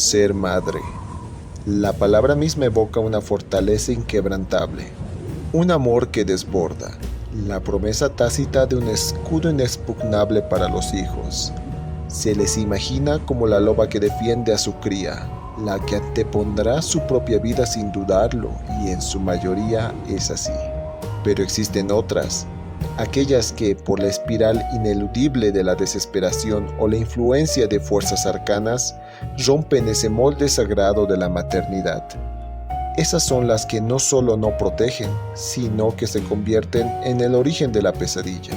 Ser madre. La palabra misma evoca una fortaleza inquebrantable, un amor que desborda, la promesa tácita de un escudo inexpugnable para los hijos. Se les imagina como la loba que defiende a su cría, la que antepondrá su propia vida sin dudarlo, y en su mayoría es así. Pero existen otras, aquellas que, por la espiral ineludible de la desesperación o la influencia de fuerzas arcanas, rompen ese molde sagrado de la maternidad. Esas son las que no solo no protegen, sino que se convierten en el origen de la pesadilla.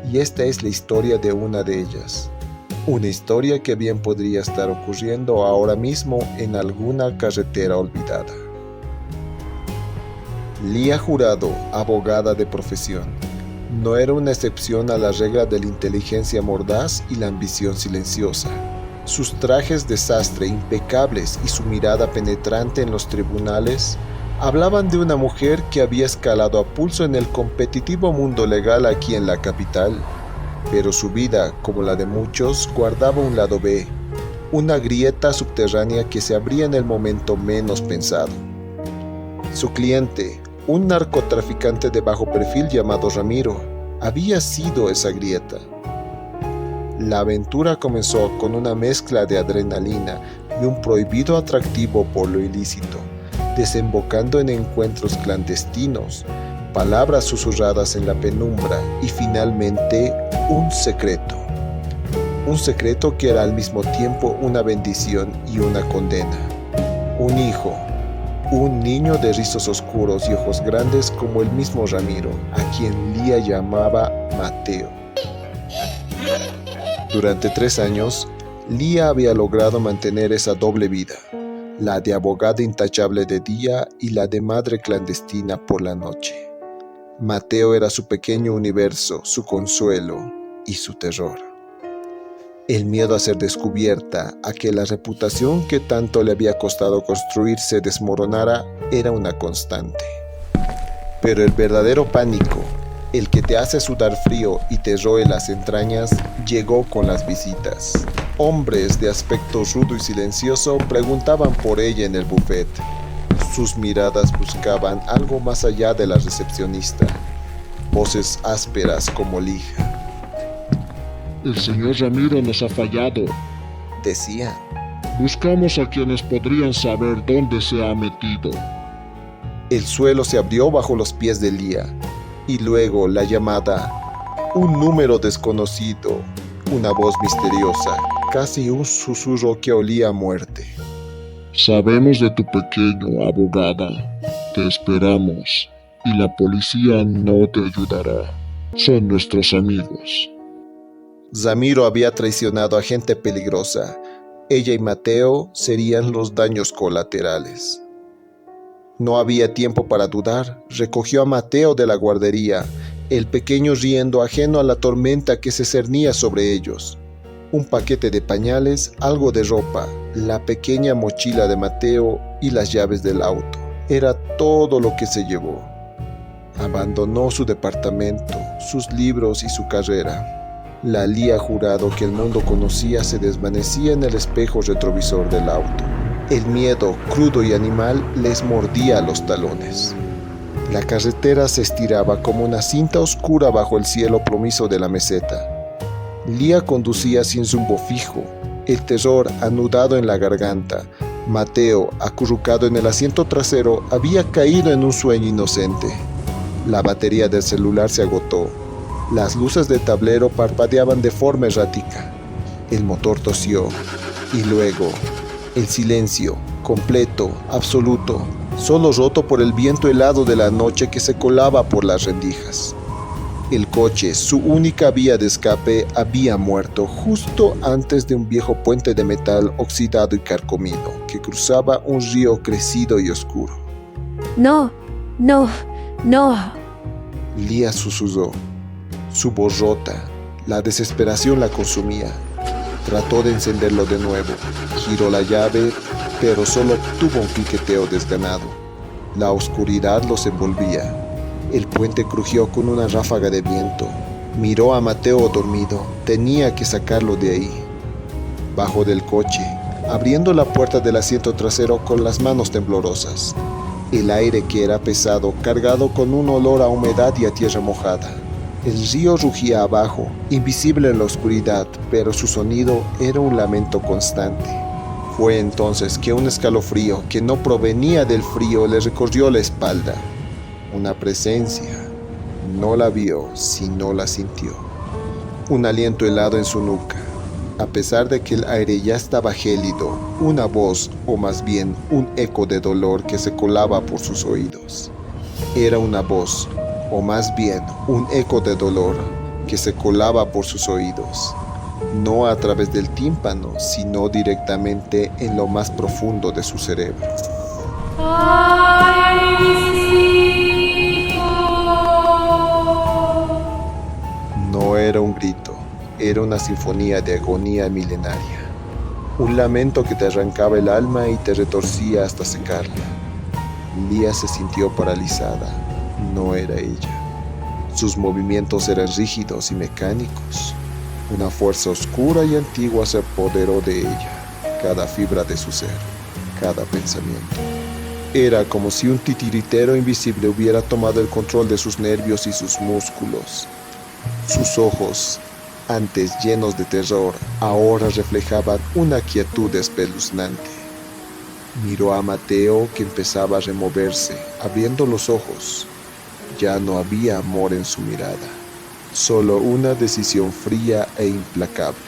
Y esta es la historia de una de ellas. Una historia que bien podría estar ocurriendo ahora mismo en alguna carretera olvidada. Lía Jurado, abogada de profesión, no era una excepción a la regla de la inteligencia mordaz y la ambición silenciosa. Sus trajes de sastre impecables y su mirada penetrante en los tribunales hablaban de una mujer que había escalado a pulso en el competitivo mundo legal aquí en la capital. Pero su vida, como la de muchos, guardaba un lado B, una grieta subterránea que se abría en el momento menos pensado. Su cliente, un narcotraficante de bajo perfil llamado Ramiro, había sido esa grieta. La aventura comenzó con una mezcla de adrenalina y un prohibido atractivo por lo ilícito, desembocando en encuentros clandestinos, palabras susurradas en la penumbra y finalmente un secreto. Un secreto que era al mismo tiempo una bendición y una condena. Un hijo, un niño de rizos oscuros y ojos grandes como el mismo Ramiro, a quien Lía llamaba Mateo. Durante 3 años, Lía había logrado mantener esa doble vida, la de abogada intachable de día y la de madre clandestina por la noche. Mateo era su pequeño universo, su consuelo y su terror. El miedo a ser descubierta, a que la reputación que tanto le había costado construir se desmoronara, era una constante. Pero el verdadero pánico, el que te hace sudar frío y te roe las entrañas, llegó con las visitas. Hombres de aspecto rudo y silencioso preguntaban por ella en el buffet. Sus miradas buscaban algo más allá de la recepcionista. Voces ásperas como lija. El señor Ramiro nos ha fallado, decían. Buscamos a quienes podrían saber dónde se ha metido. El suelo se abrió bajo los pies de Lía, y luego la llamada, un número desconocido, una voz misteriosa, casi un susurro que olía a muerte. Sabemos de tu pequeño, abogada. Te esperamos, y la policía no te ayudará. Son nuestros amigos. Ramiro había traicionado a gente peligrosa. Ella y Mateo serían los daños colaterales. No había tiempo para dudar. Recogió a Mateo de la guardería, el pequeño riendo ajeno a la tormenta que se cernía sobre ellos. Un paquete de pañales, algo de ropa, la pequeña mochila de Mateo y las llaves del auto. Era todo lo que se llevó. Abandonó su departamento, sus libros y su carrera. La Lía Jurado que el mundo conocía se desvanecía en el espejo retrovisor del auto. El miedo, crudo y animal, les mordía los talones. La carretera se estiraba como una cinta oscura bajo el cielo plomizo de la meseta. Lía conducía sin rumbo fijo, el terror anudado en la garganta. Mateo, acurrucado en el asiento trasero, había caído en un sueño inocente. La batería del celular se agotó. Las luces del tablero parpadeaban de forma errática. El motor tosió. Y luego, el silencio, completo, absoluto, solo roto por el viento helado de la noche que se colaba por las rendijas. El coche, su única vía de escape, había muerto justo antes de un viejo puente de metal oxidado y carcomido que cruzaba un río crecido y oscuro. No, no, no. Lía susurró. Su voz rota, la desesperación la consumía. Trató de encenderlo de nuevo. Giró la llave, pero solo obtuvo un cliqueteo desganado. La oscuridad los envolvía. El puente crujió con una ráfaga de viento. Miró a Mateo dormido. Tenía que sacarlo de ahí. Bajó del coche. abriendo la puerta del asiento trasero con las manos temblorosas. El aire, que era pesado, cargado con un olor a humedad y a tierra mojada. El río rugía abajo, invisible en la oscuridad, pero su sonido era un lamento constante. Fue entonces que un escalofrío que no provenía del frío le recorrió la espalda. Una presencia. No la vio, sino la sintió. Un aliento helado en su nuca. A pesar de que el aire ya estaba gélido, una voz, o más bien un eco de dolor que se colaba por sus oídos. Era una voz, o más bien un eco de dolor que se colaba por sus oídos, no a través del tímpano, sino directamente en lo más profundo de su cerebro. No era un grito, era una sinfonía de agonía milenaria, un lamento que te arrancaba el alma y te retorcía hasta secarla. Lía se sintió paralizada, no era ella. Sus movimientos eran rígidos y mecánicos. Una fuerza oscura y antigua se apoderó de ella, cada fibra de su ser, cada pensamiento. Era como si un titiritero invisible hubiera tomado el control de sus nervios y sus músculos. Sus ojos, antes llenos de terror, ahora reflejaban una quietud espeluznante. Miró a Mateo, que empezaba a removerse, abriendo los ojos. Ya no había amor en su mirada, solo una decisión fría e implacable.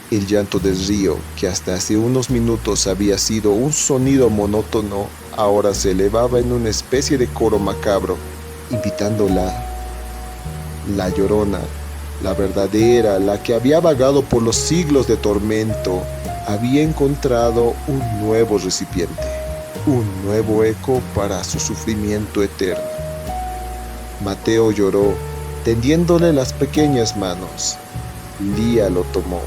El llanto del río, que hasta hace unos minutos había sido un sonido monótono, ahora se elevaba en una especie de coro macabro, invitándola. La Llorona, la verdadera, la que había vagado por los siglos de tormento, había encontrado un nuevo recipiente, un nuevo eco para su sufrimiento eterno. Mateo lloró, tendiéndole las pequeñas manos. Lía lo tomó,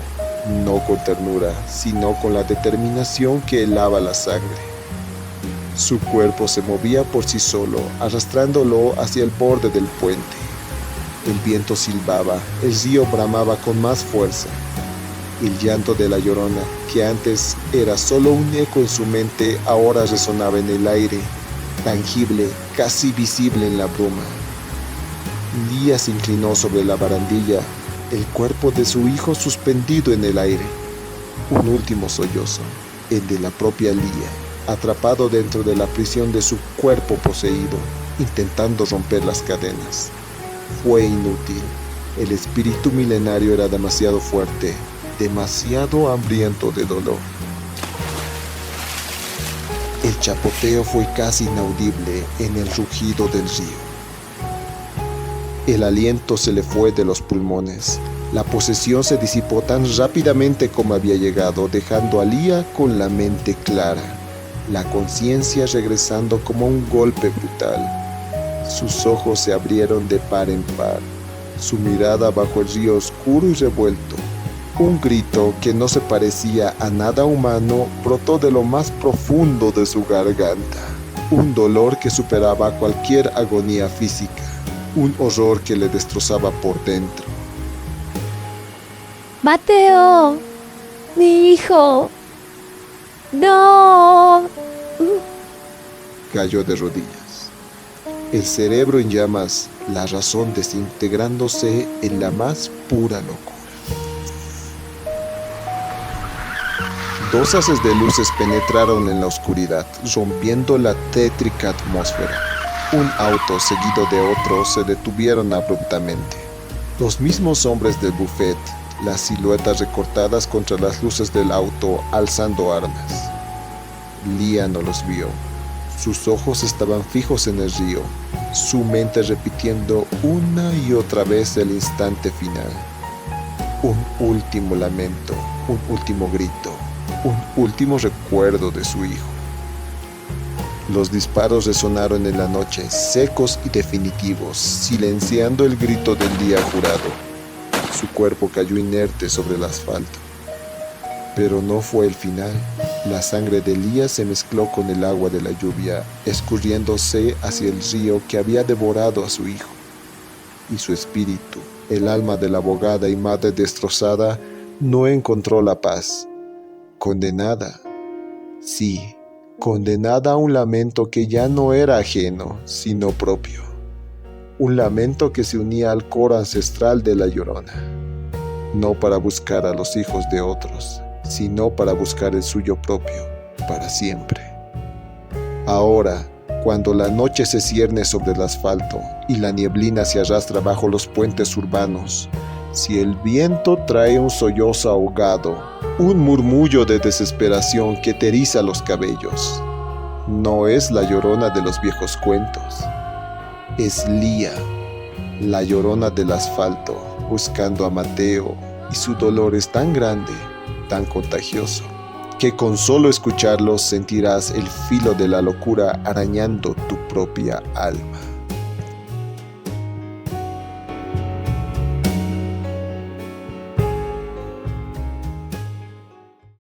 no con ternura, sino con la determinación que helaba la sangre. Su cuerpo se movía por sí solo, arrastrándolo hacia el borde del puente. El viento silbaba, el río bramaba con más fuerza. El llanto de la Llorona, que antes era solo un eco en su mente, ahora resonaba en el aire, tangible, casi visible en la bruma. Lía se inclinó sobre la barandilla, el cuerpo de su hijo suspendido en el aire. Un último sollozo, el de la propia Lía, atrapado dentro de la prisión de su cuerpo poseído, intentando romper las cadenas. Fue inútil. El espíritu milenario era demasiado fuerte, demasiado hambriento de dolor. El chapoteo fue casi inaudible en el rugido del río. El aliento se le fue de los pulmones. La posesión se disipó tan rápidamente como había llegado, dejando a Lía con la mente clara, la conciencia regresando como un golpe brutal. Sus ojos se abrieron de par en par, su mirada bajo el río oscuro y revuelto. Un grito que no se parecía a nada humano brotó de lo más profundo de su garganta. Un dolor que superaba cualquier agonía física, un horror que le destrozaba por dentro. Mateo, mi hijo. No. Cayó de rodillas. El cerebro en llamas, la razón desintegrándose en la más pura locura. Dos haces de luces penetraron en la oscuridad, rompiendo la tétrica atmósfera. Un auto seguido de otro se detuvieron abruptamente. Los mismos hombres del buffet, las siluetas recortadas contra las luces del auto, alzando armas. Lía no los vio. Sus ojos estaban fijos en el río, su mente repitiendo una y otra vez el instante final. Un último lamento, un último grito, un último recuerdo de su hijo. Los disparos resonaron en la noche, secos y definitivos, silenciando el grito del día jurado. Su cuerpo cayó inerte sobre el asfalto. Pero no fue el final. La sangre de Lía se mezcló con el agua de la lluvia, escurriéndose hacia el río que había devorado a su hijo. Y su espíritu, el alma de la abogada y madre destrozada, no encontró la paz. condenada. Sí, condenada a un lamento que ya no era ajeno, sino propio. Un lamento que se unía al coro ancestral de la Llorona, no para buscar a los hijos de otros, sino para buscar el suyo propio, para siempre. Ahora, cuando la noche se cierne sobre el asfalto y la nieblina se arrastra bajo los puentes urbanos, si el viento trae un sollozo ahogado, un murmullo de desesperación que te eriza los cabellos, no es la Llorona de los viejos cuentos, es Lía, la Llorona del asfalto, buscando a Mateo, y su dolor es tan grande, tan contagioso, que con solo escucharlo sentirás el filo de la locura arañando tu propia alma.